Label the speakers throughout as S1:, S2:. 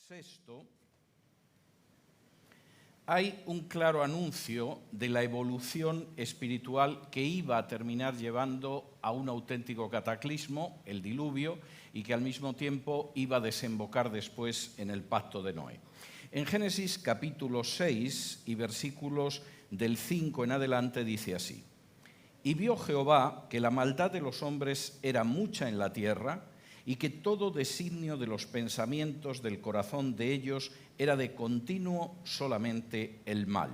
S1: VI, hay un claro anuncio de la evolución espiritual que iba a terminar llevando a un auténtico cataclismo, el diluvio, y que al mismo tiempo iba a desembocar después en el pacto de Noé. En Génesis capítulo 6 y versículos del 5 en adelante dice así: «Y vio Jehová que la maldad de los hombres era mucha en la tierra, y que todo designio de los pensamientos del corazón de ellos era de continuo solamente el mal.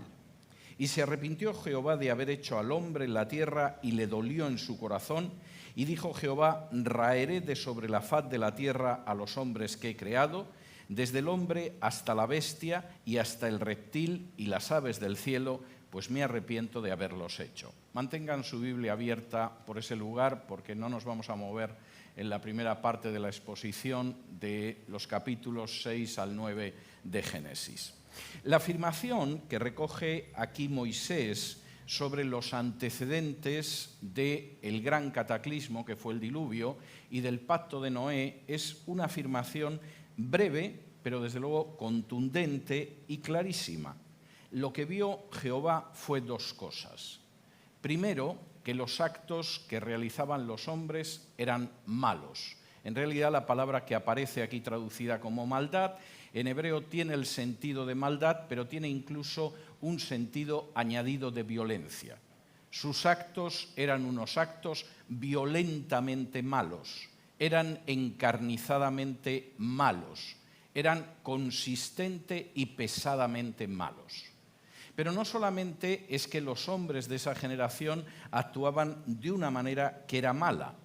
S1: Y se arrepintió Jehová de haber hecho al hombre en la tierra, y le dolió en su corazón, y dijo Jehová: raeré de sobre la faz de la tierra a los hombres que he creado, desde el hombre hasta la bestia y hasta el reptil y las aves del cielo, pues me arrepiento de haberlos hecho». Mantengan su Biblia abierta por ese lugar, porque no nos vamos a mover en la primera parte de la exposición de los capítulos 6 al 9 de Génesis. La afirmación que recoge aquí Moisés sobre los antecedentes del gran cataclismo que fue el diluvio y del pacto de Noé es una afirmación breve, pero desde luego contundente y clarísima. Lo que vio Jehová fue dos cosas. Primero, que los actos que realizaban los hombres eran malos. En realidad, la palabra que aparece aquí traducida como maldad, en hebreo tiene el sentido de maldad, pero tiene incluso un sentido añadido de violencia. Sus actos eran unos actos violentamente malos, eran encarnizadamente malos, eran consistente y pesadamente malos. Pero no solamente es que los hombres de esa generación actuaban de una manera que era mala,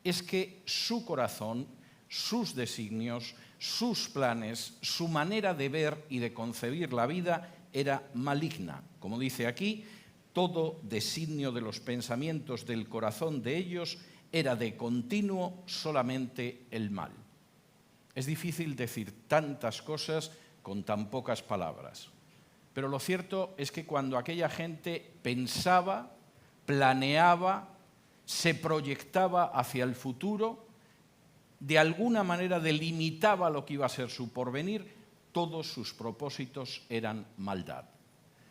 S1: es que su corazón, sus designios, sus planes, su manera de ver y de concebir la vida era maligna. Como dice aquí, todo designio de los pensamientos del corazón de ellos era de continuo solamente el mal. Es difícil decir tantas cosas con tan pocas palabras. Pero lo cierto es que cuando aquella gente pensaba, planeaba, se proyectaba hacia el futuro, de alguna manera delimitaba lo que iba a ser su porvenir, todos sus propósitos eran maldad.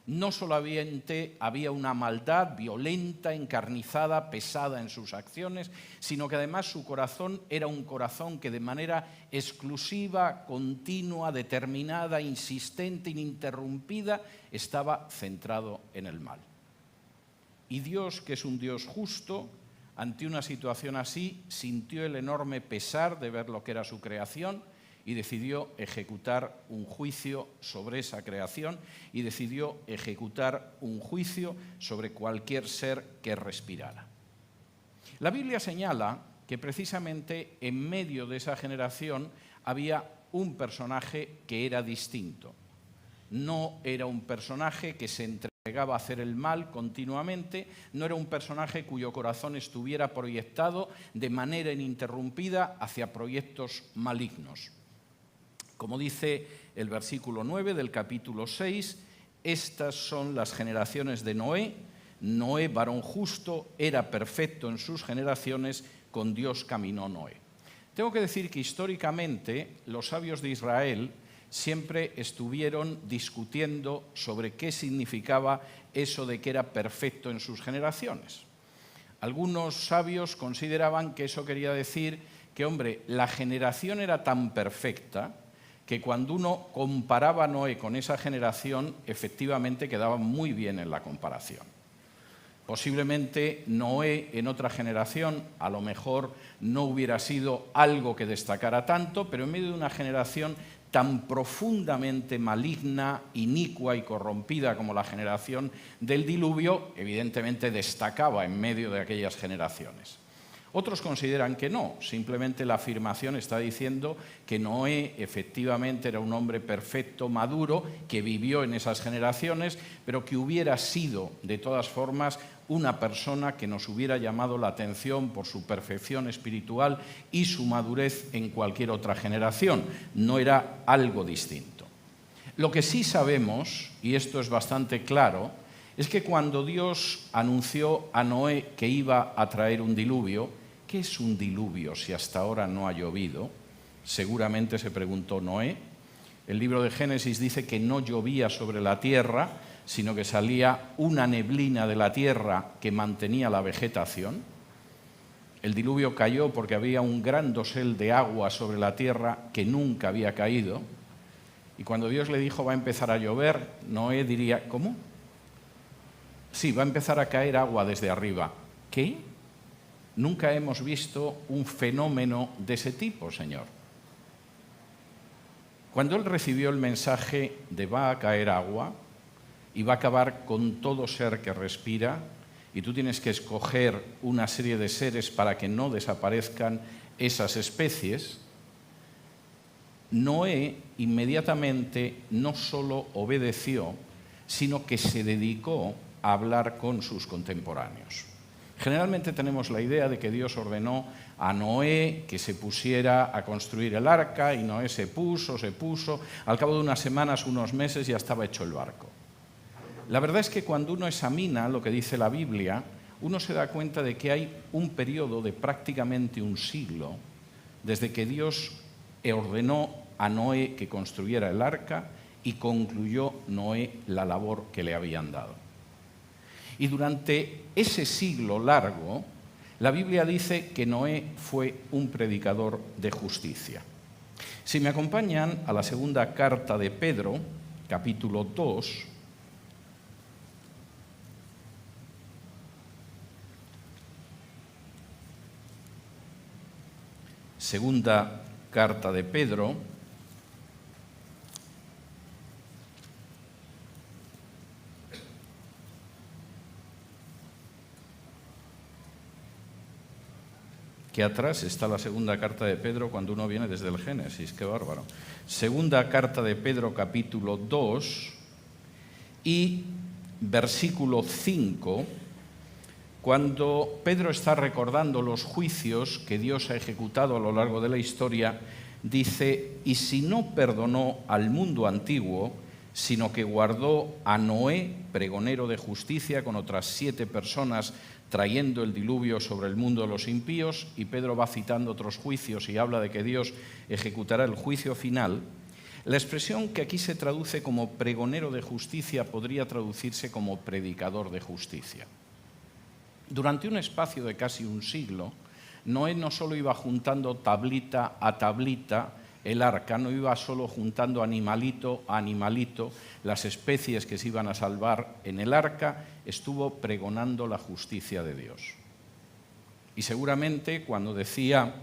S1: No solamente había una maldad violenta, encarnizada, pesada en sus acciones, sino que además su corazón era un corazón que de manera exclusiva, continua, determinada, insistente, ininterrumpida, estaba centrado en el mal. Y Dios, que es un Dios justo, ante una situación así, sintió el enorme pesar de ver lo que era su creación, y decidió ejecutar un juicio sobre esa creación y decidió ejecutar un juicio sobre cualquier ser que respirara. La Biblia señala que precisamente en medio de esa generación había un personaje que era distinto. No era un personaje que se entregaba a hacer el mal continuamente, no era un personaje cuyo corazón estuviera proyectado de manera ininterrumpida hacia proyectos malignos. Como dice el versículo 9 del capítulo 6, estas son las generaciones de Noé. Noé, varón justo, era perfecto en sus generaciones, con Dios caminó Noé. Tengo que decir que históricamente los sabios de Israel siempre estuvieron discutiendo sobre qué significaba eso de que era perfecto en sus generaciones. Algunos sabios consideraban que eso quería decir que, hombre, la generación era tan perfecta que cuando uno comparaba a Noé con esa generación, efectivamente quedaba muy bien en la comparación. Posiblemente Noé en otra generación a lo mejor no hubiera sido algo que destacara tanto, pero en medio de una generación tan profundamente maligna, inicua y corrompida como la generación del diluvio, evidentemente destacaba en medio de aquellas generaciones. Otros consideran que no, simplemente la afirmación está diciendo que Noé efectivamente era un hombre perfecto, maduro, que vivió en esas generaciones, pero que hubiera sido, de todas formas, una persona que nos hubiera llamado la atención por su perfección espiritual y su madurez en cualquier otra generación. No era algo distinto. Lo que sí sabemos, y esto es bastante claro, es que cuando Dios anunció a Noé que iba a traer un diluvio, ¿qué es un diluvio si hasta ahora no ha llovido? Seguramente se preguntó Noé. El libro de Génesis dice que no llovía sobre la tierra, sino que salía una neblina de la tierra que mantenía la vegetación. El diluvio cayó porque había un gran dosel de agua sobre la tierra que nunca había caído. Y cuando Dios le dijo va a empezar a llover, Noé diría, ¿cómo? Sí, va a empezar a caer agua desde arriba. ¿Qué? Nunca hemos visto un fenómeno de ese tipo, Señor. Cuando él recibió el mensaje de va a caer agua y va a acabar con todo ser que respira, y tú tienes que escoger una serie de seres para que no desaparezcan esas especies, Noé inmediatamente no solo obedeció, sino que se dedicó a hablar con sus contemporáneos. Generalmente tenemos la idea de que Dios ordenó a Noé que se pusiera a construir el arca y Noé se puso, al cabo de unas semanas, unos meses ya estaba hecho el barco. La verdad es que cuando uno examina lo que dice la Biblia, uno se da cuenta de que hay un periodo de prácticamente un siglo desde que Dios ordenó a Noé que construyera el arca y concluyó Noé la labor que le habían dado. Y durante ese siglo largo, la Biblia dice que Noé fue un predicador de justicia. Si me acompañan a la segunda carta de Pedro, capítulo 2, segunda carta de Pedro, que atrás está la segunda carta de Pedro cuando uno viene desde el Génesis, qué bárbaro. Segunda carta de Pedro, capítulo 2 y versículo 5, cuando Pedro está recordando los juicios que Dios ha ejecutado a lo largo de la historia, dice, y si no perdonó al mundo antiguo, sino que guardó a Noé, pregonero de justicia, con otras 7 personas, trayendo el diluvio sobre el mundo de los impíos, y Pedro va citando otros juicios y habla de que Dios ejecutará el juicio final. La expresión que aquí se traduce como pregonero de justicia podría traducirse como predicador de justicia. Durante un espacio de casi un siglo, Noé no solo iba juntando tablita a tablita el arca, no iba solo juntando animalito a animalito las especies que se iban a salvar en el arca, estuvo pregonando la justicia de Dios. Y seguramente cuando decía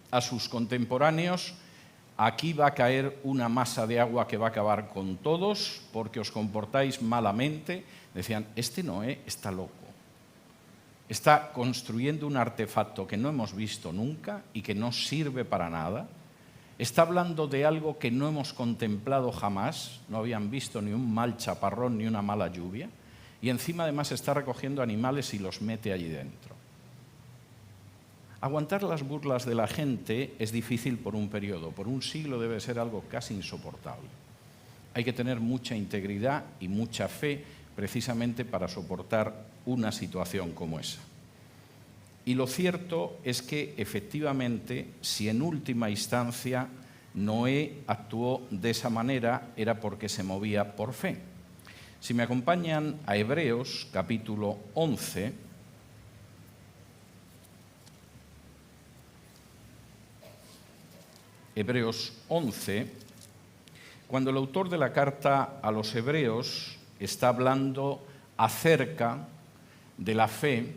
S1: a sus contemporáneos, aquí va a caer una masa de agua que va a acabar con todos porque os comportáis malamente, decían, este Noé está loco. Está construyendo un artefacto que no hemos visto nunca y que no sirve para nada. Está hablando de algo que no hemos contemplado jamás, no habían visto ni un mal chaparrón ni una mala lluvia, y encima además está recogiendo animales y los mete allí dentro. Aguantar las burlas de la gente es difícil por un periodo, por un siglo debe ser algo casi insoportable. Hay que tener mucha integridad y mucha fe precisamente para soportar una situación como esa. Y lo cierto es que, efectivamente, si en última instancia Noé actuó de esa manera, era porque se movía por fe. Si me acompañan a Hebreos, capítulo 11, Hebreos 11, cuando el autor de la carta a los Hebreos está hablando acerca de la fe,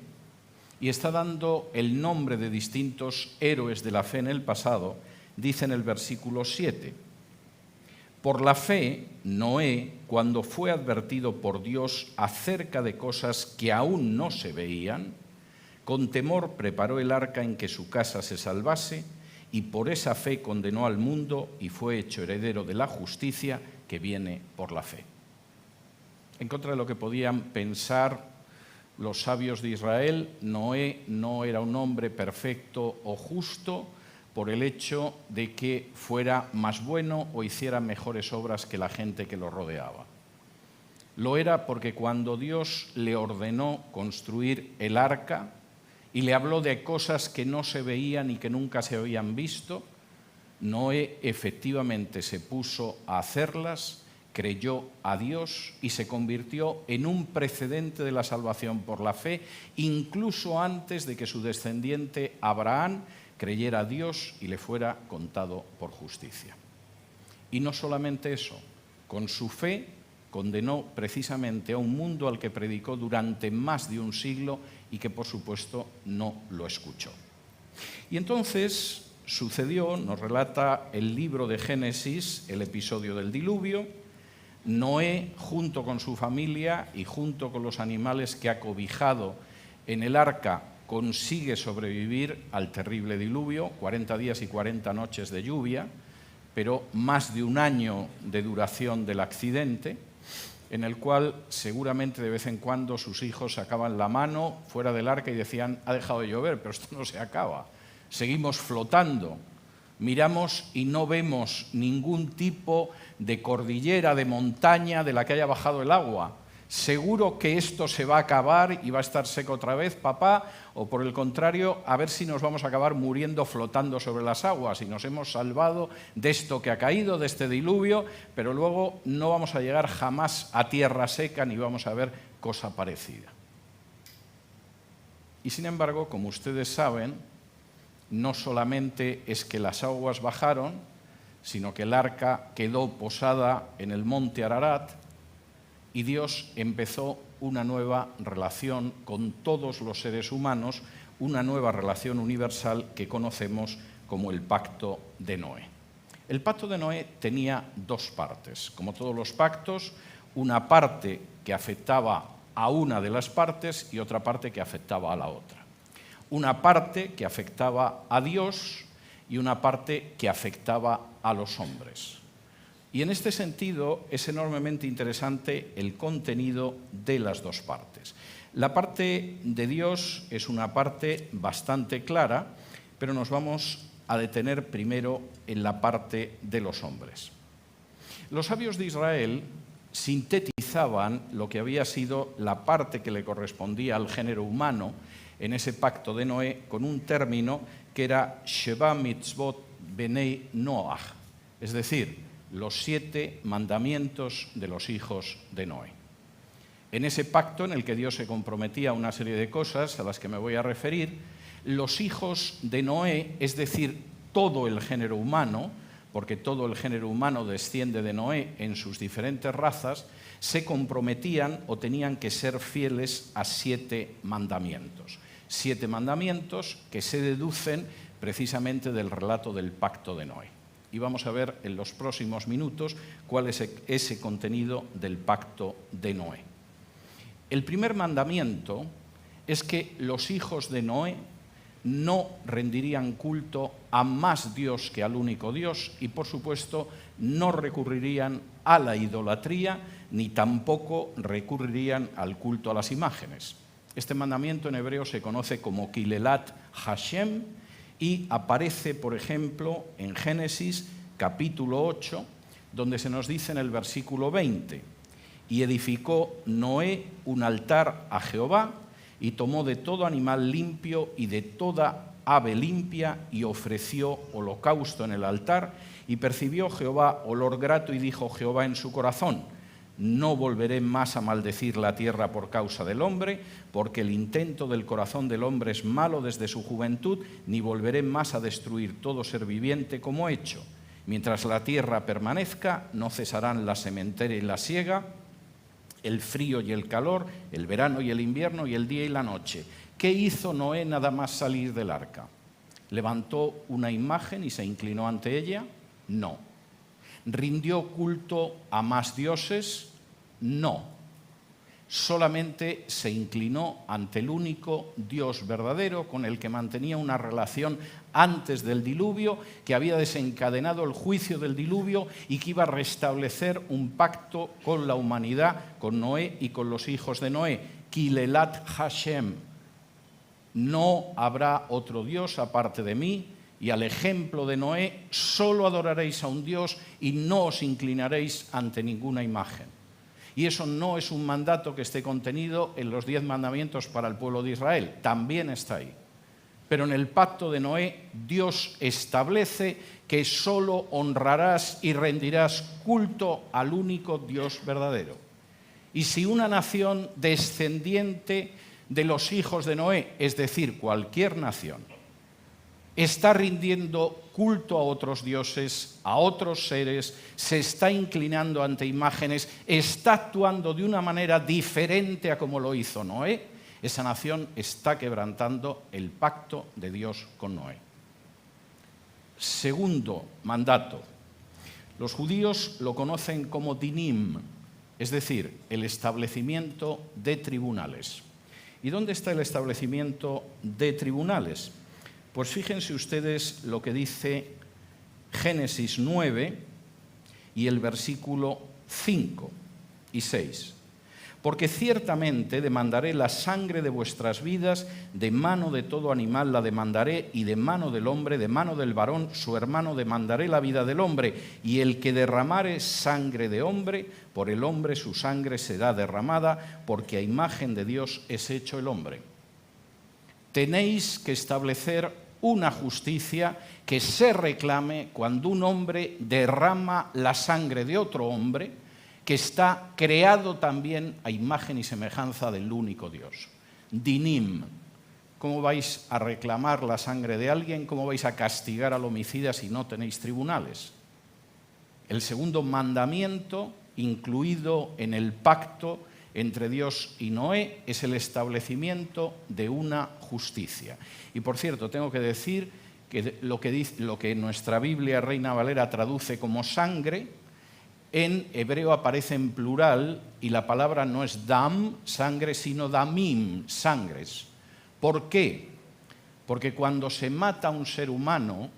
S1: y está dando el nombre de distintos héroes de la fe en el pasado, dice en el versículo 7, por la fe, Noé, cuando fue advertido por Dios acerca de cosas que aún no se veían, con temor preparó el arca en que su casa se salvase, y por esa fe condenó al mundo y fue hecho heredero de la justicia que viene por la fe. En contra de lo que podían pensar los sabios de Israel, Noé no era un hombre perfecto o justo por el hecho de que fuera más bueno o hiciera mejores obras que la gente que lo rodeaba. Lo era porque cuando Dios le ordenó construir el arca y le habló de cosas que no se veían y que nunca se habían visto, Noé efectivamente se puso a hacerlas, creyó a Dios y se convirtió en un precedente de la salvación por la fe, incluso antes de que su descendiente Abraham creyera a Dios y le fuera contado por justicia. Y no solamente eso, con su fe condenó precisamente a un mundo al que predicó durante más de un siglo y que por supuesto no lo escuchó. Y entonces sucedió, nos relata el libro de Génesis, el episodio del diluvio. Noé, junto con su familia y junto con los animales que ha cobijado en el arca, consigue sobrevivir al terrible diluvio, 40 días y 40 noches de lluvia, pero más de un año de duración del accidente, en el cual seguramente de vez en cuando sus hijos sacaban la mano fuera del arca y decían: ha dejado de llover, pero esto no se acaba, seguimos flotando. Miramos y no vemos ningún tipo de cordillera, de montaña de la que haya bajado el agua. ¿Seguro que esto se va a acabar y va a estar seco otra vez, papá? O por el contrario, a ver si nos vamos a acabar muriendo flotando sobre las aguas y nos hemos salvado de esto que ha caído, de este diluvio, pero luego no vamos a llegar jamás a tierra seca ni vamos a ver cosa parecida. Y sin embargo, como ustedes saben, no solamente es que las aguas bajaron, sino que el arca quedó posada en el monte Ararat y Dios empezó una nueva relación con todos los seres humanos, una nueva relación universal que conocemos como el Pacto de Noé. El Pacto de Noé tenía dos partes. Como todos los pactos, una parte que afectaba a una de las partes y otra parte que afectaba a la otra. Una parte que afectaba a Dios y una parte que afectaba a los hombres. Y en este sentido es enormemente interesante el contenido de las dos partes. La parte de Dios es una parte bastante clara, pero nos vamos a detener primero en la parte de los hombres. Los sabios de Israel sintetizaban lo que había sido la parte que le correspondía al género humano en ese pacto de Noé con un término que era Sheva Mitzvot Benei Noach, es decir, los 7 mandamientos de los hijos de Noé. En ese pacto en el que Dios se comprometía a una serie de cosas a las que me voy a referir, los hijos de Noé, es decir, todo el género humano, porque todo el género humano desciende de Noé en sus diferentes razas, se comprometían o tenían que ser fieles a 7 mandamientos. 7 mandamientos que se deducen precisamente del relato del pacto de Noé. Y vamos a ver en los próximos minutos cuál es ese contenido del pacto de Noé. El primer mandamiento es que los hijos de Noé no rendirían culto a más Dios que al único Dios y, por supuesto, no recurrirían a la idolatría ni tampoco recurrirían al culto a las imágenes. Este mandamiento en hebreo se conoce como Kilelat Hashem y aparece, por ejemplo, en Génesis capítulo 8, donde se nos dice en el versículo 20: y edificó Noé un altar a Jehová y tomó de todo animal limpio y de toda ave limpia y ofreció holocausto en el altar y percibió Jehová olor grato y dijo Jehová en su corazón: no volveré más a maldecir la tierra por causa del hombre, porque el intento del corazón del hombre es malo desde su juventud, ni volveré más a destruir todo ser viviente como he hecho. Mientras la tierra permanezca, no cesarán la sementera y la siega, el frío y el calor, el verano y el invierno, y el día y la noche. ¿Qué hizo Noé nada más salir del arca? ¿Levantó una imagen y se inclinó ante ella? No. ¿Rindió culto a más dioses? No. Solamente se inclinó ante el único Dios verdadero con el que mantenía una relación antes del diluvio, que había desencadenado el juicio del diluvio y que iba a restablecer un pacto con la humanidad, con Noé y con los hijos de Noé. Kilelat Hashem. No habrá otro Dios aparte de mí, y al ejemplo de Noé, solo adoraréis a un Dios y no os inclinaréis ante ninguna imagen. Y eso no es un mandato que esté contenido en los 10 mandamientos para el pueblo de Israel, también está ahí. Pero en el pacto de Noé, Dios establece que solo honrarás y rendirás culto al único Dios verdadero. Y si una nación descendiente de los hijos de Noé, es decir, cualquier nación, está rindiendo culto a otros dioses, a otros seres, se está inclinando ante imágenes, está actuando de una manera diferente a como lo hizo Noé, esa nación está quebrantando el pacto de Dios con Noé. Segundo mandato. Los judíos lo conocen como dinim, es decir, el establecimiento de tribunales. ¿Y dónde está el establecimiento de tribunales? Pues fíjense ustedes lo que dice Génesis 9 y el versículo 5 y 6. Porque ciertamente demandaré la sangre de vuestras vidas, de mano de todo animal la demandaré, y de mano del hombre, de mano del varón, su hermano, demandaré la vida del hombre. Y el que derramare sangre de hombre, por el hombre su sangre será derramada, porque a imagen de Dios es hecho el hombre. Tenéis que establecer una justicia que se reclame cuando un hombre derrama la sangre de otro hombre, que está creado también a imagen y semejanza del único Dios. Dinim. ¿Cómo vais a reclamar la sangre de alguien? ¿Cómo vais a castigar al homicida si no tenéis tribunales? El segundo mandamiento, incluido en el pacto entre Dios y Noé, es el establecimiento de una justicia. Y por cierto, tengo que decir que lo que nuestra Biblia Reina Valera traduce como sangre, en hebreo aparece en plural y la palabra no es dam, sangre, sino damim, sangres. ¿Por qué? Porque cuando se mata a un ser humano,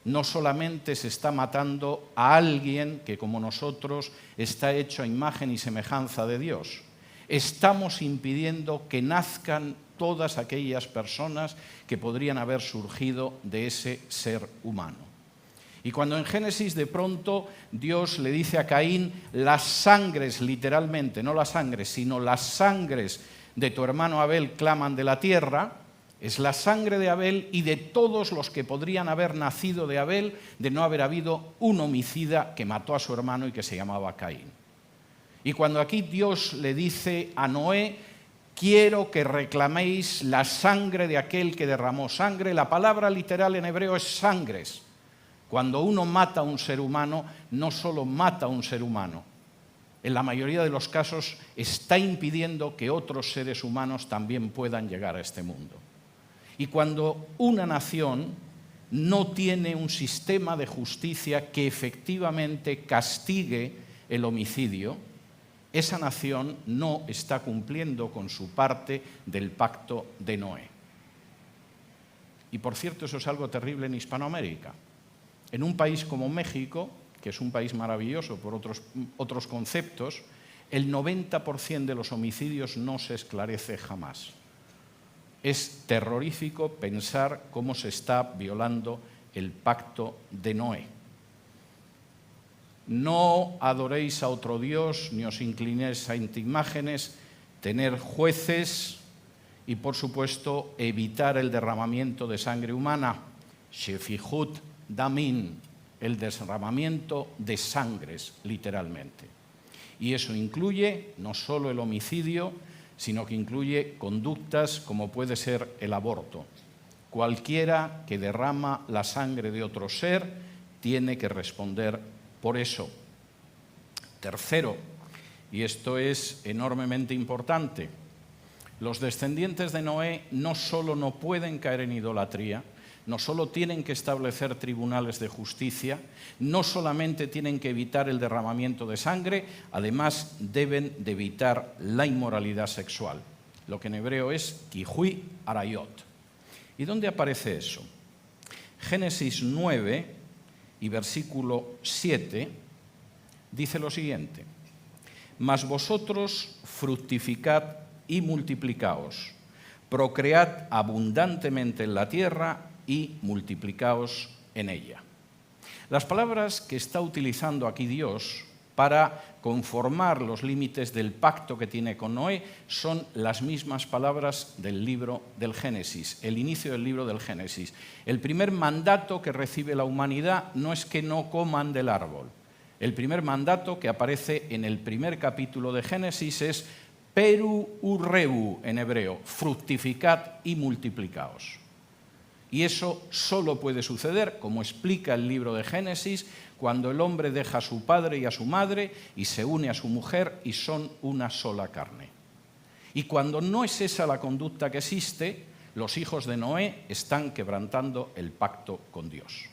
S1: no solamente se está matando a alguien que, como nosotros, está hecho a imagen y semejanza de Dios. Estamos impidiendo que nazcan todas aquellas personas que podrían haber surgido de ese ser humano. Y cuando en Génesis de pronto Dios le dice a Caín, las sangres, literalmente, no las sangres, sino las sangres de tu hermano Abel claman de la tierra, es la sangre de Abel y de todos los que podrían haber nacido de Abel, de no haber habido un homicida que mató a su hermano y que se llamaba Caín. Y cuando aquí Dios le dice a Noé, quiero que reclaméis la sangre de aquel que derramó sangre, la palabra literal en hebreo es sangres. Cuando uno mata a un ser humano, no solo mata a un ser humano, en la mayoría de los casos está impidiendo que otros seres humanos también puedan llegar a este mundo. Y cuando una nación no tiene un sistema de justicia que efectivamente castigue el homicidio, esa nación no está cumpliendo con su parte del pacto de Noé. Y por cierto, eso es algo terrible en Hispanoamérica. En un país como México, que es un país maravilloso por otros conceptos, el 90% de los homicidios no se esclarece jamás. Es terrorífico pensar cómo se está violando el pacto de Noé. No adoréis a otro Dios, ni os inclinéis ante imágenes, tener jueces y, por supuesto, evitar el derramamiento de sangre humana. Shefihut Damin, el derramamiento de sangres, literalmente. Y eso incluye no solo el homicidio, sino que incluye conductas como puede ser el aborto. Cualquiera que derrama la sangre de otro ser tiene que responder por eso. Tercero, y esto es enormemente importante, los descendientes de Noé no solo no pueden caer en idolatría, no solo tienen que establecer tribunales de justicia, no solamente tienen que evitar el derramamiento de sangre, además deben de evitar la inmoralidad sexual, lo que en hebreo es kihui arayot. ¿Y dónde aparece eso? Génesis 9 y versículo 7 dice lo siguiente: mas vosotros fructificad y multiplicaos, procread abundantemente en la tierra y multiplicaos en ella. Las palabras que está utilizando aquí Dios para conformar los límites del pacto que tiene con Noé, son las mismas palabras del libro del Génesis, el inicio del libro del Génesis. El primer mandato que recibe la humanidad no es que no coman del árbol. El primer mandato que aparece en el primer capítulo de Génesis es peru urrebu en hebreo, fructificad y multiplicaos. Y eso solo puede suceder, como explica el libro de Génesis, cuando el hombre deja a su padre y a su madre y se une a su mujer y son una sola carne. Y cuando no es esa la conducta que existe, los hijos de Noé están quebrantando el pacto con Dios.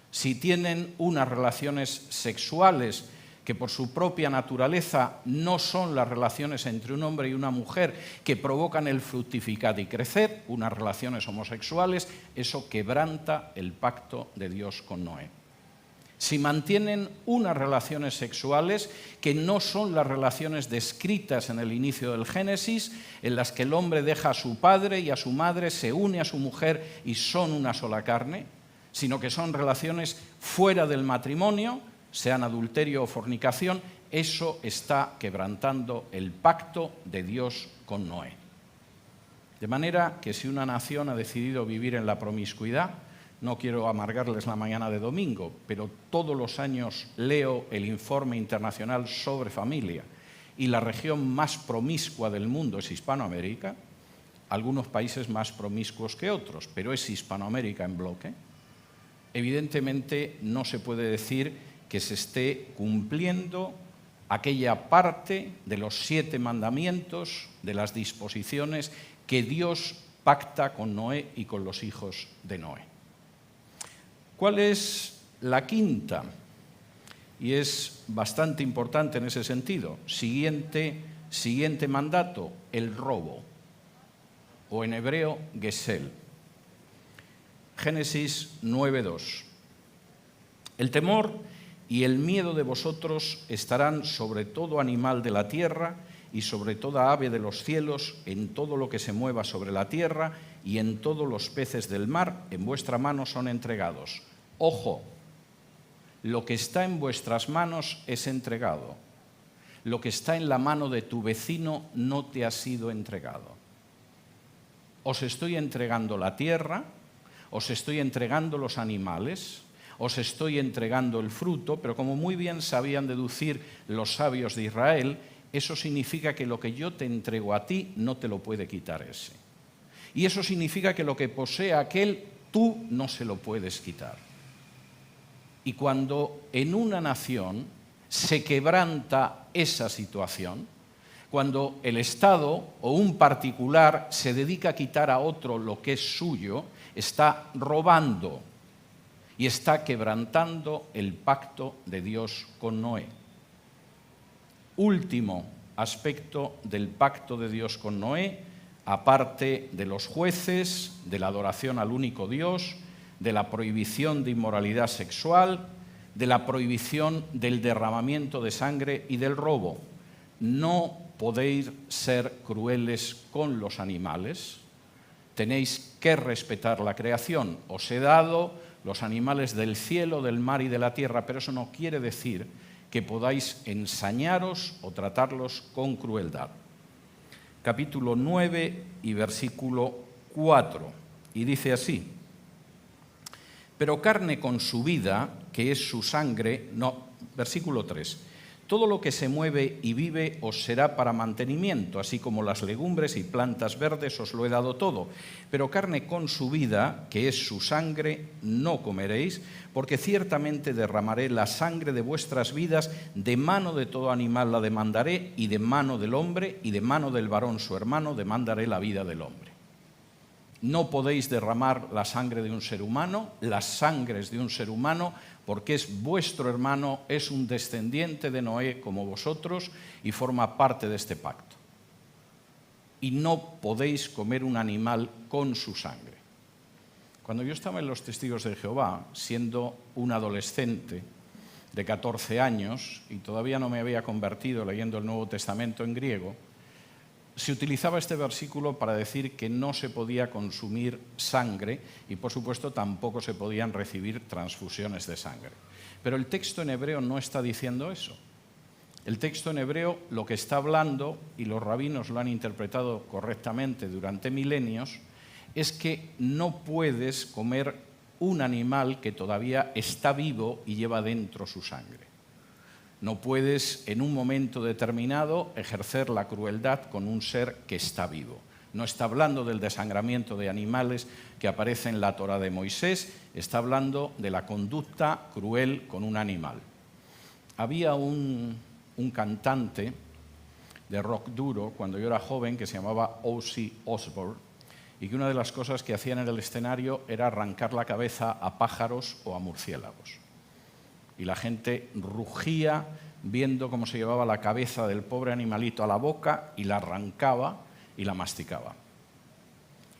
S1: Si tienen unas relaciones sexuales que por su propia naturaleza no son las relaciones entre un hombre y una mujer que provocan el fructificar y crecer, unas relaciones homosexuales, eso quebranta el pacto de Dios con Noé. Si mantienen unas relaciones sexuales que no son las relaciones descritas en el inicio del Génesis, en las que el hombre deja a su padre y a su madre, se une a su mujer y son una sola carne, sino que son relaciones fuera del matrimonio, sean adulterio o fornicación, eso está quebrantando el pacto de Dios con Noé. De manera que si una nación ha decidido vivir en la promiscuidad, no quiero amargarles la mañana de domingo, pero todos los años leo el informe internacional sobre familia y la región más promiscua del mundo es Hispanoamérica, algunos países más promiscuos que otros, pero es Hispanoamérica en bloque. Evidentemente no se puede decir que se esté cumpliendo aquella parte de los 7 mandamientos, de las disposiciones que Dios pacta con Noé y con los hijos de Noé. ¿Cuál es la quinta? Y es bastante importante en ese sentido. Siguiente mandato, el robo, o en hebreo, gesel. Génesis 9:2. El temor y el miedo de vosotros estarán sobre todo animal de la tierra y sobre toda ave de los cielos, en todo lo que se mueva sobre la tierra y en todos los peces del mar, en vuestra mano son entregados. Ojo, lo que está en vuestras manos es entregado. Lo que está en la mano de tu vecino no te ha sido entregado. Os estoy entregando la tierra, os estoy entregando los animales, os estoy entregando el fruto, pero como muy bien sabían deducir los sabios de Israel, eso significa que lo que yo te entrego a ti no te lo puede quitar ese. Y eso significa que lo que posee aquel, tú no se lo puedes quitar. Y cuando en una nación se quebranta esa situación, cuando el Estado o un particular se dedica a quitar a otro lo que es suyo, está robando y está quebrantando el pacto de Dios con Noé. Último aspecto del pacto de Dios con Noé, aparte de los jueces, de la adoración al único Dios, de la prohibición de inmoralidad sexual, de la prohibición del derramamiento de sangre y del robo. No podéis ser crueles con los animales, tenéis que respetar la creación. Os he dado los animales del cielo, del mar y de la tierra, pero eso no quiere decir que podáis ensañaros o tratarlos con crueldad. Capítulo 9 y versículo 4, y dice así: pero carne con su vida, que es su sangre, versículo 3, todo lo que se mueve y vive os será para mantenimiento, así como las legumbres y plantas verdes os lo he dado todo. Pero carne con su vida, que es su sangre, no comeréis, porque ciertamente derramaré la sangre de vuestras vidas, de mano de todo animal la demandaré, y de mano del hombre, y de mano del varón su hermano demandaré la vida del hombre. No podéis derramar la sangre de un ser humano, las sangres de un ser humano, porque es vuestro hermano, es un descendiente de Noé como vosotros y forma parte de este pacto. Y no podéis comer un animal con su sangre. Cuando yo estaba en los Testigos de Jehová, siendo un adolescente de 14 años, y todavía no me había convertido leyendo el Nuevo Testamento en griego, se utilizaba este versículo para decir que no se podía consumir sangre y, por supuesto, tampoco se podían recibir transfusiones de sangre. Pero el texto en hebreo no está diciendo eso. El texto en hebreo lo que está hablando, y los rabinos lo han interpretado correctamente durante milenios, es que no puedes comer un animal que todavía está vivo y lleva dentro su sangre. No puedes en un momento determinado ejercer la crueldad con un ser que está vivo. No está hablando del desangramiento de animales que aparece en la Torá de Moisés, está hablando de la conducta cruel con un animal. Había un cantante de rock duro cuando yo era joven que se llamaba Ozzy Osbourne y que una de las cosas que hacían en el escenario era arrancar la cabeza a pájaros o a murciélagos. Y la gente rugía viendo cómo se llevaba la cabeza del pobre animalito a la boca y la arrancaba y la masticaba.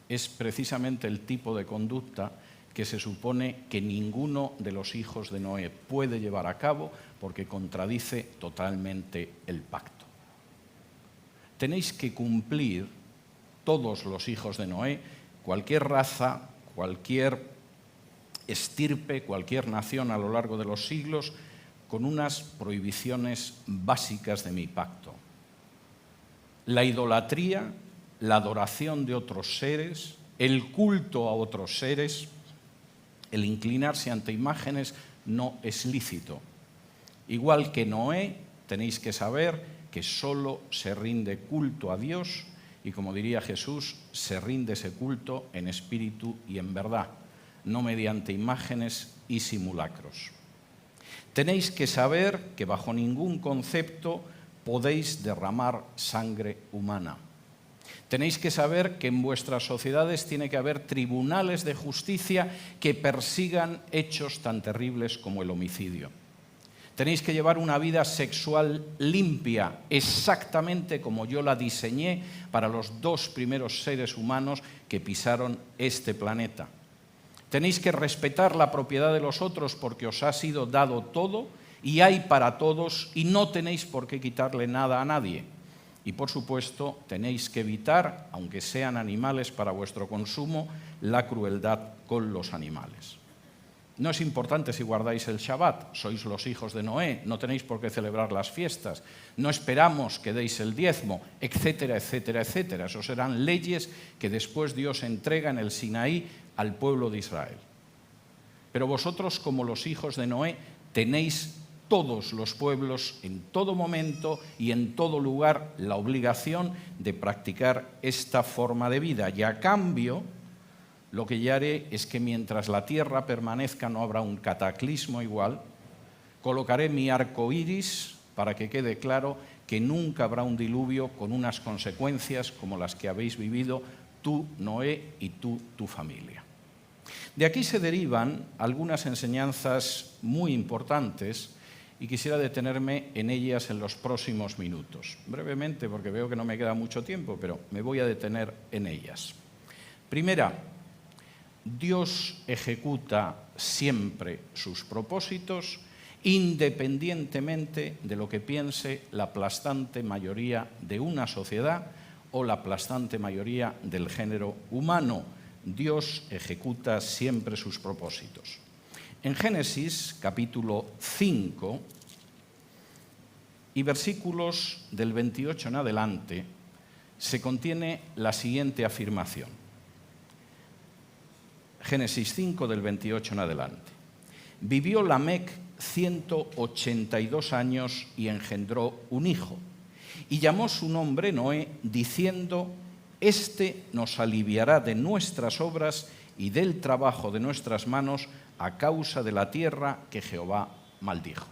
S1: Es precisamente el tipo de conducta que se supone que ninguno de los hijos de Noé puede llevar a cabo porque contradice totalmente el pacto. Tenéis que cumplir, todos los hijos de Noé, cualquier raza, cualquier estirpe, cualquier nación a lo largo de los siglos, con unas prohibiciones básicas de mi pacto. La idolatría, la adoración de otros seres, el culto a otros seres, el inclinarse ante imágenes no es lícito. Igual que Noé, tenéis que saber que solo se rinde culto a Dios y, como diría Jesús, se rinde ese culto en espíritu y en verdad, no mediante imágenes y simulacros. Tenéis que saber que bajo ningún concepto podéis derramar sangre humana. Tenéis que saber que en vuestras sociedades tiene que haber tribunales de justicia que persigan hechos tan terribles como el homicidio. Tenéis que llevar una vida sexual limpia, exactamente como yo la diseñé para los dos primeros seres humanos que pisaron este planeta. Tenéis que respetar la propiedad de los otros porque os ha sido dado todo y hay para todos y no tenéis por qué quitarle nada a nadie. Y, por supuesto, tenéis que evitar, aunque sean animales para vuestro consumo, la crueldad con los animales. No es importante si guardáis el Shabbat, sois los hijos de Noé, no tenéis por qué celebrar las fiestas, no esperamos que deis el diezmo, etcétera, etcétera, etcétera. Esos serán leyes que después Dios entrega en el Sinaí al pueblo de Israel. Pero vosotros, como los hijos de Noé, tenéis todos los pueblos en todo momento y en todo lugar la obligación de practicar esta forma de vida. Y a cambio, lo que ya haré es que mientras la tierra permanezca no habrá un cataclismo igual. Colocaré mi arco iris para que quede claro que nunca habrá un diluvio con unas consecuencias como las que habéis vivido tú, Noé, y tú, tu familia. De aquí se derivan algunas enseñanzas muy importantes y quisiera detenerme en ellas en los próximos minutos. Brevemente, porque veo que no me queda mucho tiempo, pero me voy a detener en ellas. Primera, Dios ejecuta siempre sus propósitos independientemente de lo que piense la aplastante mayoría de una sociedad o la aplastante mayoría del género humano. Dios ejecuta siempre sus propósitos. En Génesis, capítulo 5, y versículos del 28 en adelante, se contiene la siguiente afirmación. Génesis 5, del 28 en adelante. Vivió Lamec 182 años y engendró un hijo, y llamó su nombre Noé, diciendo: Este nos aliviará de nuestras obras y del trabajo de nuestras manos a causa de la tierra que Jehová maldijo.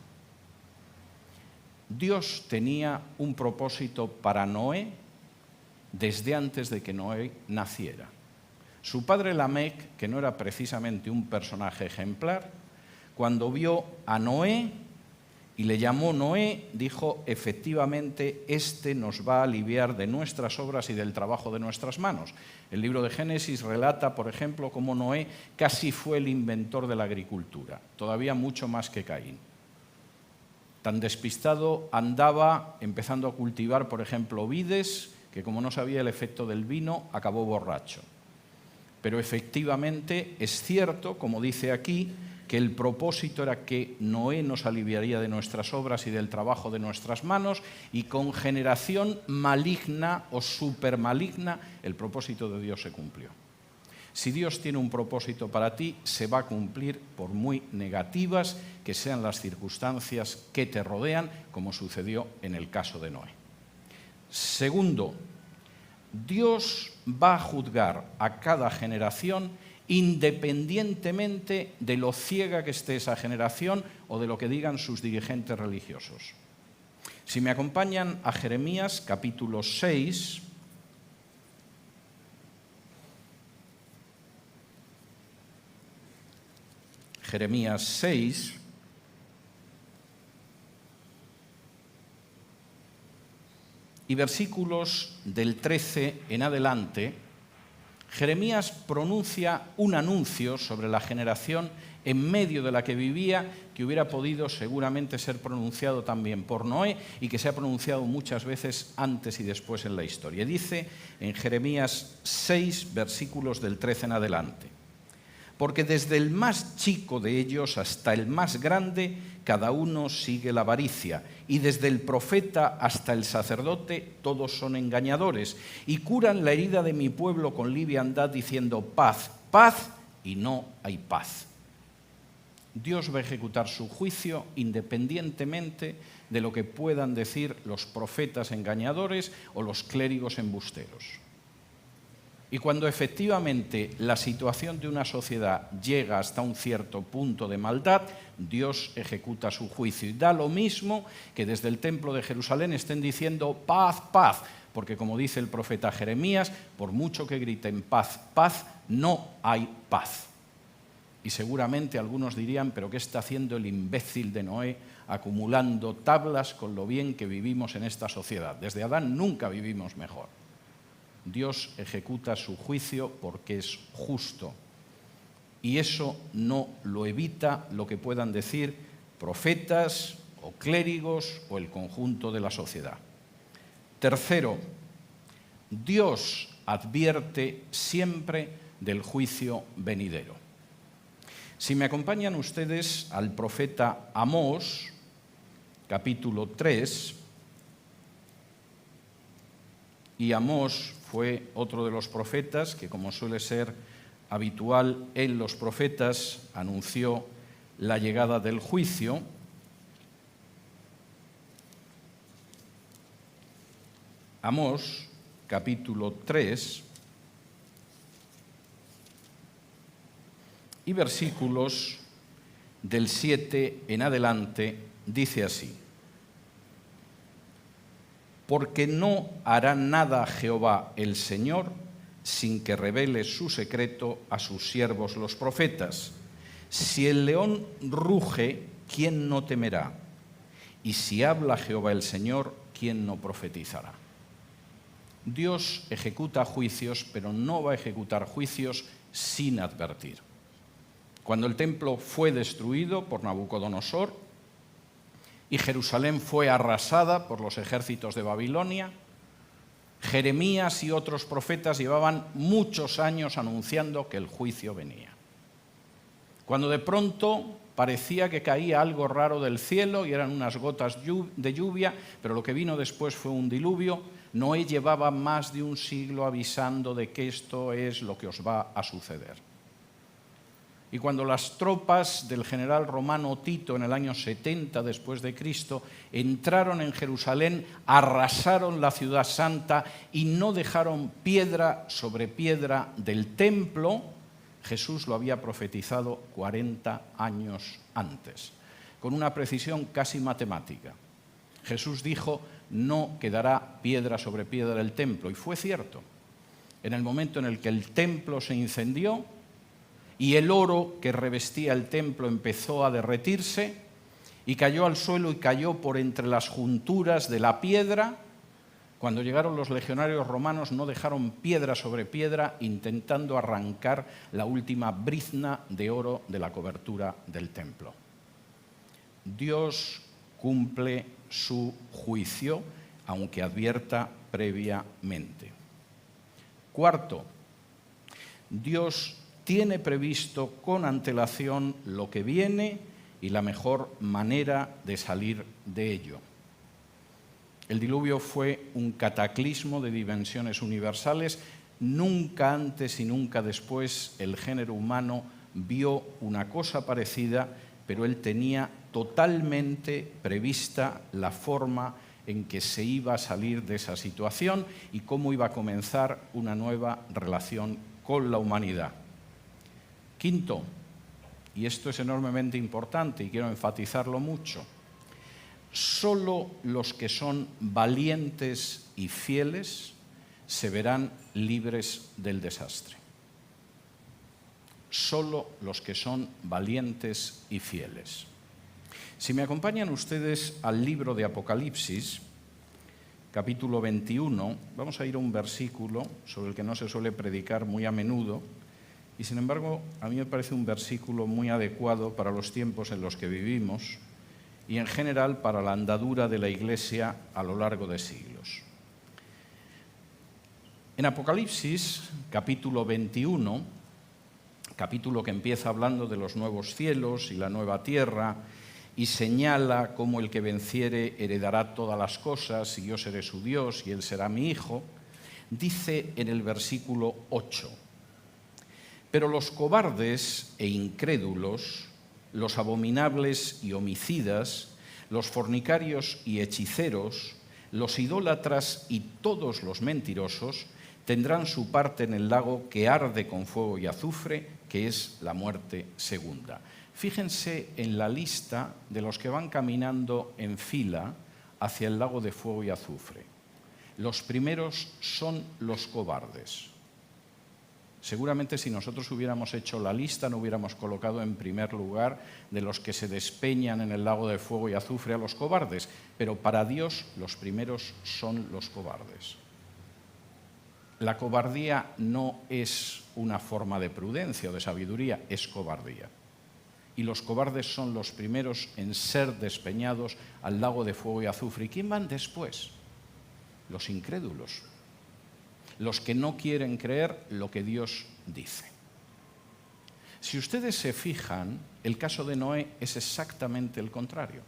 S1: Dios tenía un propósito para Noé desde antes de que Noé naciera. Su padre Lamec, que no era precisamente un personaje ejemplar, cuando vio a Noé y le llamó Noé, dijo: efectivamente, este nos va a aliviar de nuestras obras y del trabajo de nuestras manos. El libro de Génesis relata, por ejemplo, cómo Noé casi fue el inventor de la agricultura, todavía mucho más que Caín. Tan despistado andaba empezando a cultivar, por ejemplo, vides, que como no sabía el efecto del vino, acabó borracho. Pero efectivamente es cierto, como dice aquí, que el propósito era que Noé nos aliviaría de nuestras obras y del trabajo de nuestras manos, y con generación maligna o supermaligna el propósito de Dios se cumplió. Si Dios tiene un propósito para ti, se va a cumplir por muy negativas que sean las circunstancias que te rodean, como sucedió en el caso de Noé. Segundo, Dios va a juzgar a cada generación independientemente de lo ciega que esté esa generación o de lo que digan sus dirigentes religiosos. Si me acompañan a Jeremías capítulo 6, Jeremías 6, y versículos del 13 en adelante, Jeremías pronuncia un anuncio sobre la generación en medio de la que vivía, que hubiera podido seguramente ser pronunciado también por Noé y que se ha pronunciado muchas veces antes y después en la historia. Dice en Jeremías 6, versículos del 13 en adelante: porque desde el más chico de ellos hasta el más grande, cada uno sigue la avaricia, y desde el profeta hasta el sacerdote, todos son engañadores, y curan la herida de mi pueblo con liviandad, diciendo paz, paz, y no hay paz. Dios va a ejecutar su juicio independientemente de lo que puedan decir los profetas engañadores o los clérigos embusteros. Y cuando efectivamente la situación de una sociedad llega hasta un cierto punto de maldad, Dios ejecuta su juicio. Y da lo mismo que desde el templo de Jerusalén estén diciendo paz, paz, porque como dice el profeta Jeremías, por mucho que griten paz, paz, no hay paz. Y seguramente algunos dirían, pero ¿qué está haciendo el imbécil de Noé acumulando tablas con lo bien que vivimos en esta sociedad? Desde Adán nunca vivimos mejor. Dios ejecuta su juicio porque es justo. Y eso no lo evita lo que puedan decir profetas o clérigos o el conjunto de la sociedad. Tercero, Dios advierte siempre del juicio venidero. Si me acompañan ustedes al profeta Amós, capítulo 3, y Amós fue otro de los profetas que, como suele ser habitual en los profetas, anunció la llegada del juicio. Amós, capítulo 3, y versículos del 7 en adelante, dice así: porque no hará nada Jehová el Señor sin que revele su secreto a sus siervos los profetas. Si el león ruge, ¿quién no temerá? Y si habla Jehová el Señor, ¿quién no profetizará? Dios ejecuta juicios, pero no va a ejecutar juicios sin advertir. Cuando el templo fue destruido por Nabucodonosor y Jerusalén fue arrasada por los ejércitos de Babilonia, Jeremías y otros profetas llevaban muchos años anunciando que el juicio venía. Cuando de pronto parecía que caía algo raro del cielo y eran unas gotas de lluvia, pero lo que vino después fue un diluvio, Noé llevaba más de un siglo avisando de que esto es lo que os va a suceder. Y cuando las tropas del general romano Tito en el año 70 después de Cristo entraron en Jerusalén, arrasaron la ciudad santa y no dejaron piedra sobre piedra del templo, Jesús lo había profetizado 40 años antes, con una precisión casi matemática. Jesús dijo: no quedará piedra sobre piedra del templo, y fue cierto. En el momento en el que el templo se incendió y el oro que revestía el templo empezó a derretirse y cayó al suelo y cayó por entre las junturas de la piedra, cuando llegaron los legionarios romanos no dejaron piedra sobre piedra intentando arrancar la última brizna de oro de la cobertura del templo. Dios cumple su juicio, aunque advierta previamente. Cuarto, Dios tiene previsto con antelación lo que viene y la mejor manera de salir de ello. El diluvio fue un cataclismo de dimensiones universales. Nunca antes y nunca después el género humano vio una cosa parecida, pero él tenía totalmente prevista la forma en que se iba a salir de esa situación y cómo iba a comenzar una nueva relación con la humanidad. Quinto, y esto es enormemente importante y quiero enfatizarlo mucho, solo los que son valientes y fieles se verán libres del desastre. Solo los que son valientes y fieles. Si me acompañan ustedes al libro de Apocalipsis, capítulo 21, vamos a ir a un versículo sobre el que no se suele predicar muy a menudo, y sin embargo a mí me parece un versículo muy adecuado para los tiempos en los que vivimos y en general para la andadura de la Iglesia a lo largo de siglos. En Apocalipsis, capítulo 21, capítulo que empieza hablando de los nuevos cielos y la nueva tierra y señala cómo el que venciere heredará todas las cosas y yo seré su Dios y él será mi hijo, dice en el versículo 8: pero los cobardes e incrédulos, los abominables y homicidas, los fornicarios y hechiceros, los idólatras y todos los mentirosos tendrán su parte en el lago que arde con fuego y azufre, que es la muerte segunda. Fíjense en la lista de los que van caminando en fila hacia el lago de fuego y azufre. Los primeros son los cobardes. Seguramente si nosotros hubiéramos hecho la lista no hubiéramos colocado en primer lugar de los que se despeñan en el lago de fuego y azufre a los cobardes, pero para Dios los primeros son los cobardes. La cobardía no es una forma de prudencia o de sabiduría, es cobardía. Y los cobardes son los primeros en ser despeñados al lago de fuego y azufre. ¿Y quién van después? Los incrédulos. Los que no quieren creer lo que Dios dice. Si ustedes se fijan, el caso de Noé es exactamente el contrario.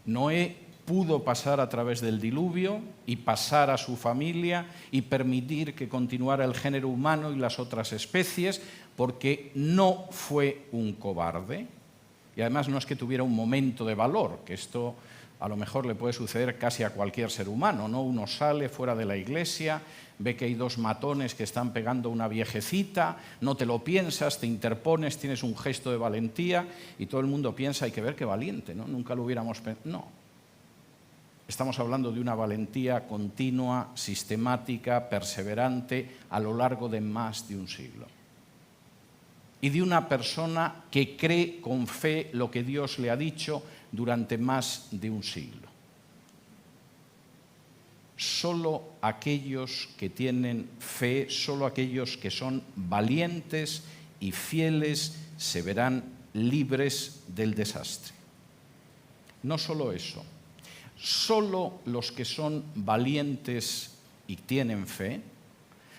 S1: Noé pudo pasar a través del diluvio y pasar a su familia y permitir que continuara el género humano y las otras especies, porque no fue un cobarde. Y además no es que tuviera un momento de valor, que esto a lo mejor le puede suceder casi a cualquier ser humano, ¿no? Uno sale fuera de la iglesia, ve que hay dos matones que están pegando a una viejecita, no te lo piensas, te interpones, tienes un gesto de valentía y todo el mundo piensa, hay que ver qué valiente, ¿no? Nunca lo hubiéramos pensado. No. Estamos hablando de una valentía continua, sistemática, perseverante, a lo largo de más de un siglo. Y de una persona que cree con fe lo que Dios le ha dicho durante más de un siglo. Solo aquellos que tienen fe, solo aquellos que son valientes y fieles se verán libres del desastre. No solo eso, solo los que son valientes y tienen fe,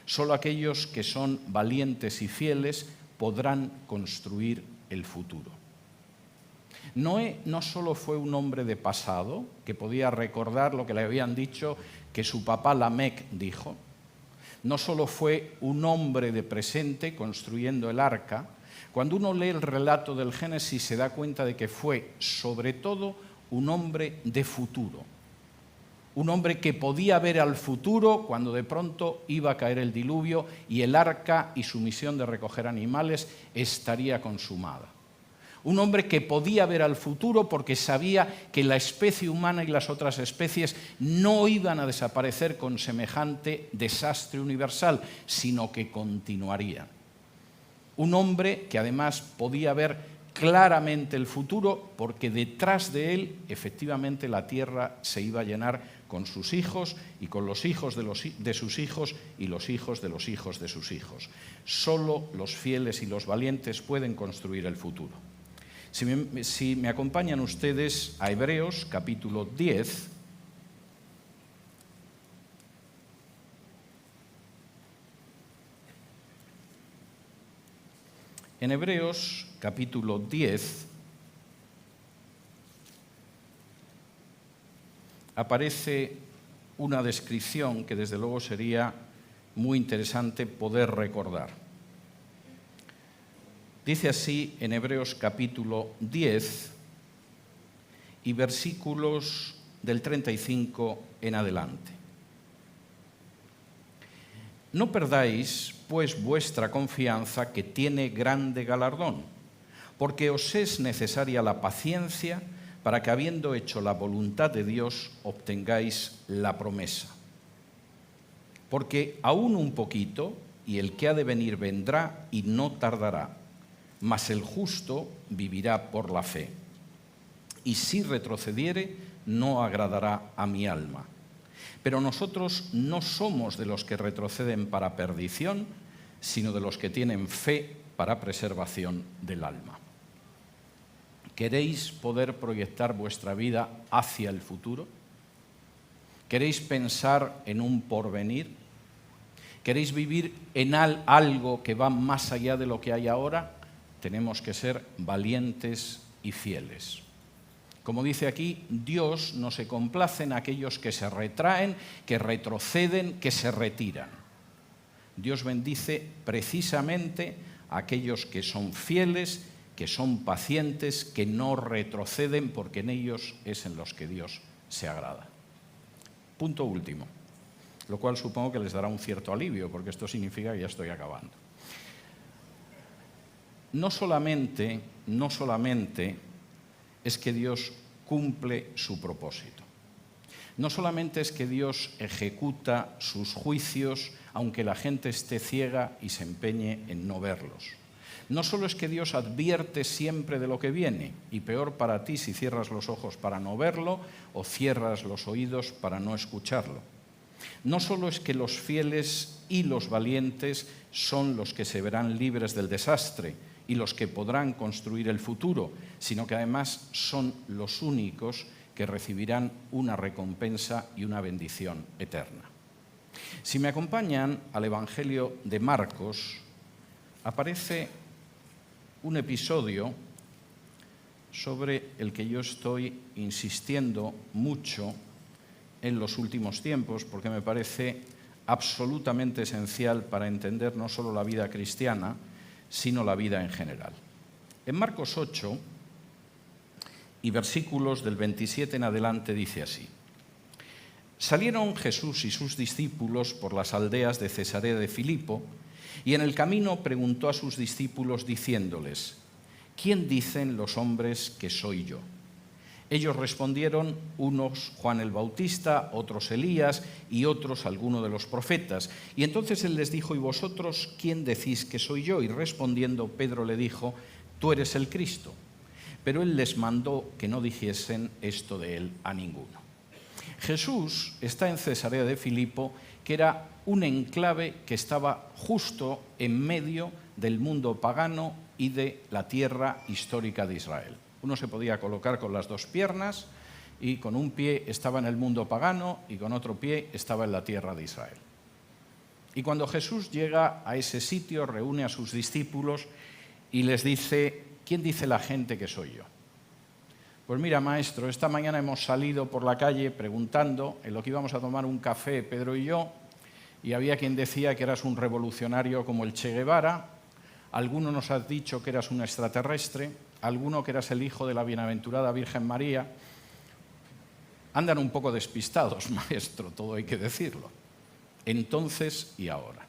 S1: solo aquellos que son valientes y fieles podrán construir el futuro. Noé no solo fue un hombre de pasado, que podía recordar lo que le habían dicho que su papá Lamec dijo, no solo fue un hombre de presente construyendo el arca. Cuando uno lee el relato del Génesis se da cuenta de que fue sobre todo un hombre de futuro, un hombre que podía ver al futuro cuando de pronto iba a caer el diluvio y el arca y su misión de recoger animales estaría consumada. Un hombre que podía ver al futuro porque sabía que la especie humana y las otras especies no iban a desaparecer con semejante desastre universal, sino que continuarían. Un hombre que además podía ver claramente el futuro porque detrás de él efectivamente la tierra se iba a llenar con sus hijos y con los hijos de sus hijos y los hijos de los hijos de sus hijos. Solo los fieles y los valientes pueden construir el futuro. Si me acompañan ustedes a Hebreos capítulo 10, En Hebreos capítulo 10 aparece una descripción que desde luego sería muy interesante poder recordar. Dice así en Hebreos capítulo 10 y versículos del 35 en adelante. No perdáis, pues, vuestra confianza, que tiene grande galardón, porque os es necesaria la paciencia para que, habiendo hecho la voluntad de Dios, obtengáis la promesa. Porque aún un poquito, y el que ha de venir vendrá y no tardará, mas el justo vivirá por la fe. Y si retrocediere, no agradará a mi alma. Pero nosotros no somos de los que retroceden para perdición, sino de los que tienen fe para preservación del alma. ¿Queréis poder proyectar vuestra vida hacia el futuro? ¿Queréis pensar en un porvenir? ¿Queréis vivir en algo que va más allá de lo que hay ahora? Tenemos que ser valientes y fieles. Como dice aquí, Dios no se complace en aquellos que se retraen, que retroceden, que se retiran. Dios bendice precisamente a aquellos que son fieles, que son pacientes, que no retroceden, porque en ellos es en los que Dios se agrada. Punto último, lo cual supongo que les dará un cierto alivio, porque esto significa que ya estoy acabando. No solamente es que Dios cumple su propósito. No solamente es que Dios ejecuta sus juicios, aunque la gente esté ciega y se empeñe en no verlos. No solo es que Dios advierte siempre de lo que viene, y peor para ti si cierras los ojos para no verlo o cierras los oídos para no escucharlo. No solo es que los fieles y los valientes son los que se verán libres del desastre y los que podrán construir el futuro, sino que además son los únicos que recibirán una recompensa y una bendición eterna. Si me acompañan al Evangelio de Marcos, aparece un episodio sobre el que yo estoy insistiendo mucho en los últimos tiempos, porque me parece absolutamente esencial para entender no solo la vida cristiana, sino la vida en general. En Marcos 8 y versículos del 27 en adelante dice así: Salieron Jesús y sus discípulos por las aldeas de Cesarea de Filipo, y en el camino preguntó a sus discípulos diciéndoles: ¿Quién dicen los hombres que soy yo? Ellos respondieron, unos Juan el Bautista, otros Elías y otros alguno de los profetas. Y entonces él les dijo: ¿Y vosotros quién decís que soy yo? Y respondiendo Pedro le dijo: Tú eres el Cristo. Pero él les mandó que no dijesen esto de él a ninguno. Jesús está en Cesarea de Filipo, que era un enclave que estaba justo en medio del mundo pagano y de la tierra histórica de Israel. Uno se podía colocar con las dos piernas y con un pie estaba en el mundo pagano y con otro pie estaba en la tierra de Israel. Y cuando Jesús llega a ese sitio, reúne a sus discípulos y les dice: ¿Quién dice la gente que soy yo? Pues mira, maestro, esta mañana hemos salido por la calle preguntando, en lo que íbamos a tomar un café, Pedro y yo, y había quien decía que eras un revolucionario como el Che Guevara, alguno nos ha dicho que eras un extraterrestre, alguno que eras el hijo de la bienaventurada Virgen María. Andan un poco despistados, maestro, todo hay que decirlo. Entonces y ahora.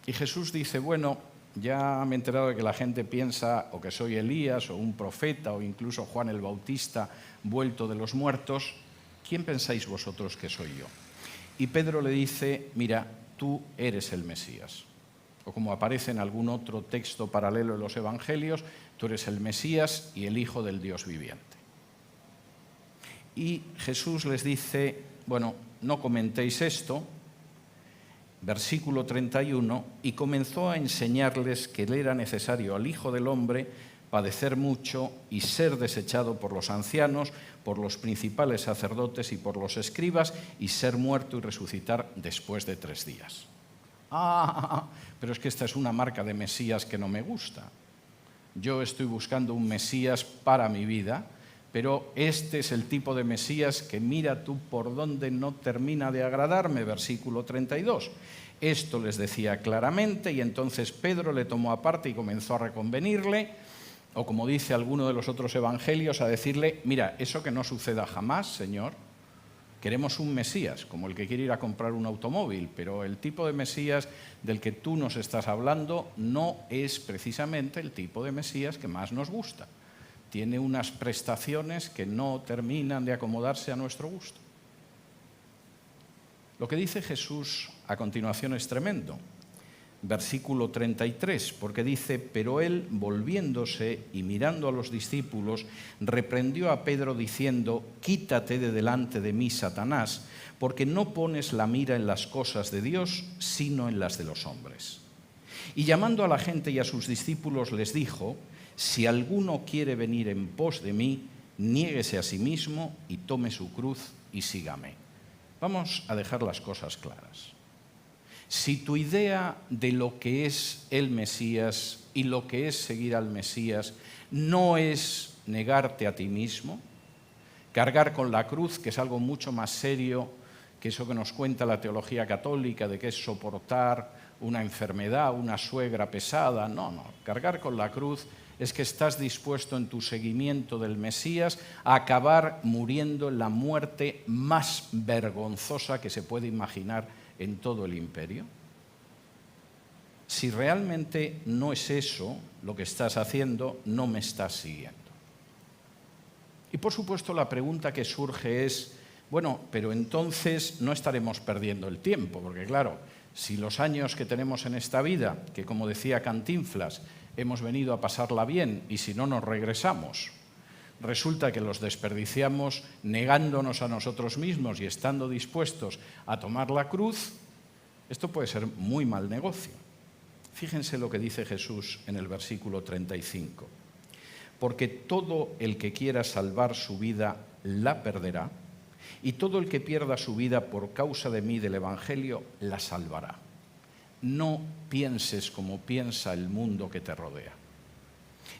S1: Y Jesús dice: bueno, ya me he enterado de que la gente piensa o que soy Elías o un profeta o incluso Juan el Bautista vuelto de los muertos. ¿Quién pensáis vosotros que soy yo? Y Pedro le dice: mira, tú eres el Mesías. O como aparece en algún otro texto paralelo de los Evangelios, tú eres el Mesías y el Hijo del Dios viviente. Y Jesús les dice: bueno, no comentéis esto. Versículo 31, y comenzó a enseñarles que le era necesario al Hijo del Hombre padecer mucho y ser desechado por los ancianos, por los principales sacerdotes y por los escribas, y ser muerto y resucitar después de 3 días. Pero es que esta es una marca de Mesías que no me gusta. Yo estoy buscando un Mesías para mi vida, pero este es el tipo de Mesías que mira tú por dónde no termina de agradarme, versículo 32. Esto les decía claramente y entonces Pedro le tomó aparte y comenzó a reconvenirle, o como dice alguno de los otros evangelios, a decirle, mira, eso que no suceda jamás, Señor. Queremos un Mesías, como el que quiere ir a comprar un automóvil, pero el tipo de Mesías del que tú nos estás hablando no es precisamente el tipo de Mesías que más nos gusta. Tiene unas prestaciones que no terminan de acomodarse a nuestro gusto. Lo que dice Jesús a continuación es tremendo. Versículo 33, porque dice, pero él, volviéndose y mirando a los discípulos, reprendió a Pedro diciendo, quítate de delante de mí, Satanás, porque no pones la mira en las cosas de Dios, sino en las de los hombres. Y llamando a la gente y a sus discípulos les dijo, si alguno quiere venir en pos de mí, niéguese a sí mismo y tome su cruz y sígame. Vamos a dejar las cosas claras. Si tu idea de lo que es el Mesías y lo que es seguir al Mesías no es negarte a ti mismo, cargar con la cruz, que es algo mucho más serio que eso que nos cuenta la teología católica de que es soportar una enfermedad, una suegra pesada. No, cargar con la cruz es que estás dispuesto en tu seguimiento del Mesías a acabar muriendo en la muerte más vergonzosa que se puede imaginar en todo el imperio. Si realmente no es eso lo que estás haciendo, no me estás siguiendo. Y por supuesto la pregunta que surge es, bueno, pero entonces no estaremos perdiendo el tiempo, porque claro, si los años que tenemos en esta vida, que como decía Cantinflas, hemos venido a pasarla bien y si no nos regresamos, resulta que los desperdiciamos negándonos a nosotros mismos y estando dispuestos a tomar la cruz, esto puede ser muy mal negocio. Fíjense lo que dice Jesús en el versículo 35. Porque todo el que quiera salvar su vida la perderá, y todo el que pierda su vida por causa de mí, del Evangelio, la salvará. No pienses como piensa el mundo que te rodea.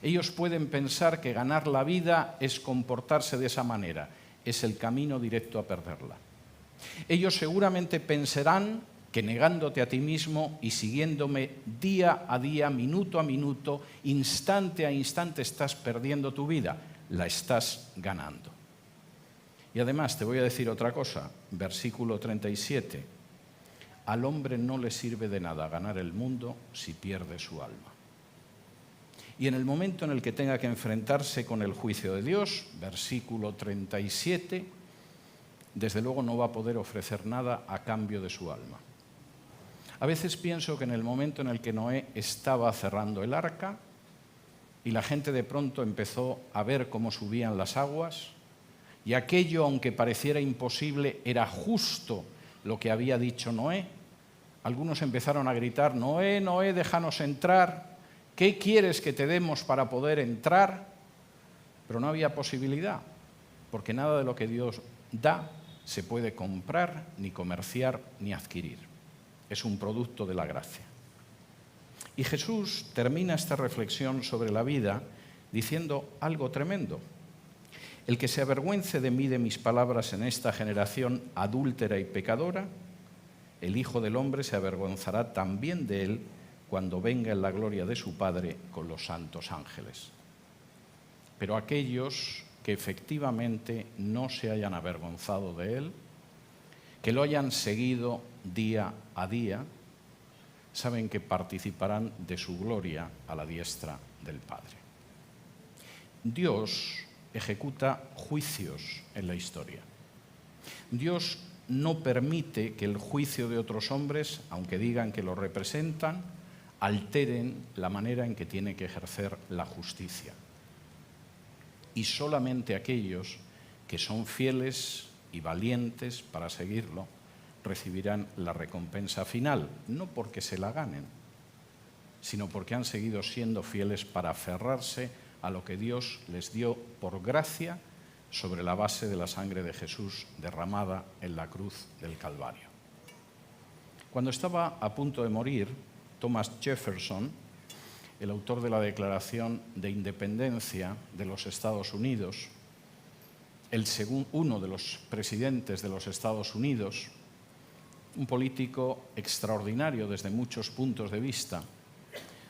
S1: Ellos pueden pensar que ganar la vida es comportarse de esa manera. Es el camino directo a perderla. Ellos seguramente pensarán que negándote a ti mismo y siguiéndome día a día, minuto a minuto, instante a instante estás perdiendo tu vida. La estás ganando. Y además te voy a decir otra cosa, versículo 37. Al hombre no le sirve de nada ganar el mundo si pierde su alma. Y en el momento en el que tenga que enfrentarse con el juicio de Dios, versículo 37, desde luego no va a poder ofrecer nada a cambio de su alma. A veces pienso que en el momento en el que Noé estaba cerrando el arca y la gente de pronto empezó a ver cómo subían las aguas, y aquello, aunque pareciera imposible, era justo lo que había dicho Noé. Algunos empezaron a gritar, Noé, Noé, déjanos entrar. ¿Qué quieres que te demos para poder entrar? Pero no había posibilidad, porque nada de lo que Dios da se puede comprar, ni comerciar, ni adquirir. Es un producto de la gracia. Y Jesús termina esta reflexión sobre la vida diciendo algo tremendo. El que se avergüence de mí, de mis palabras en esta generación adúltera y pecadora, el Hijo del Hombre se avergonzará también de él cuando venga en la gloria de su Padre con los santos ángeles. Pero aquellos que efectivamente no se hayan avergonzado de él, que lo hayan seguido día a día, saben que participarán de su gloria a la diestra del Padre. Dios ejecuta juicios en la historia. Dios no permite que el juicio de otros hombres, aunque digan que lo representan, alteren la manera en que tiene que ejercer la justicia. Y solamente aquellos que son fieles y valientes para seguirlo recibirán la recompensa final, no porque se la ganen, sino porque han seguido siendo fieles para aferrarse a lo que Dios les dio por gracia sobre la base de la sangre de Jesús derramada en la cruz del Calvario. Cuando estaba a punto de morir, Thomas Jefferson, el autor de la Declaración de Independencia de los Estados Unidos, uno de los presidentes de los Estados Unidos, un político extraordinario desde muchos puntos de vista,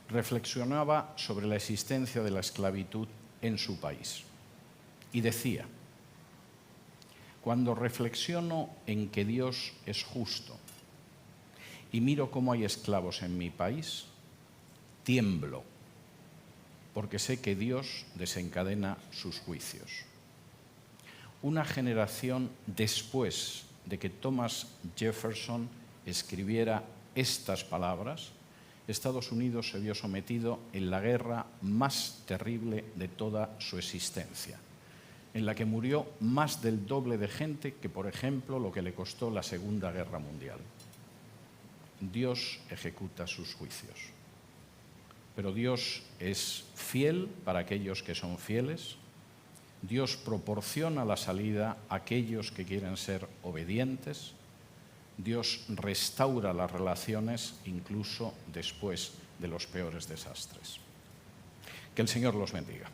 S1: reflexionaba sobre la existencia de la esclavitud en su país y decía: cuando reflexiono en que Dios es justo y miro cómo hay esclavos en mi país, tiemblo, porque sé que Dios desencadena sus juicios. Una generación después de que Thomas Jefferson escribiera estas palabras, Estados Unidos se vio sometido en la guerra más terrible de toda su existencia, en la que murió más del doble de gente que, por ejemplo, lo que le costó la Segunda Guerra Mundial. Dios ejecuta sus juicios, pero Dios es fiel para aquellos que son fieles. Dios proporciona la salida a aquellos que quieren ser obedientes. Dios restaura las relaciones incluso después de los peores desastres. Que el Señor los bendiga.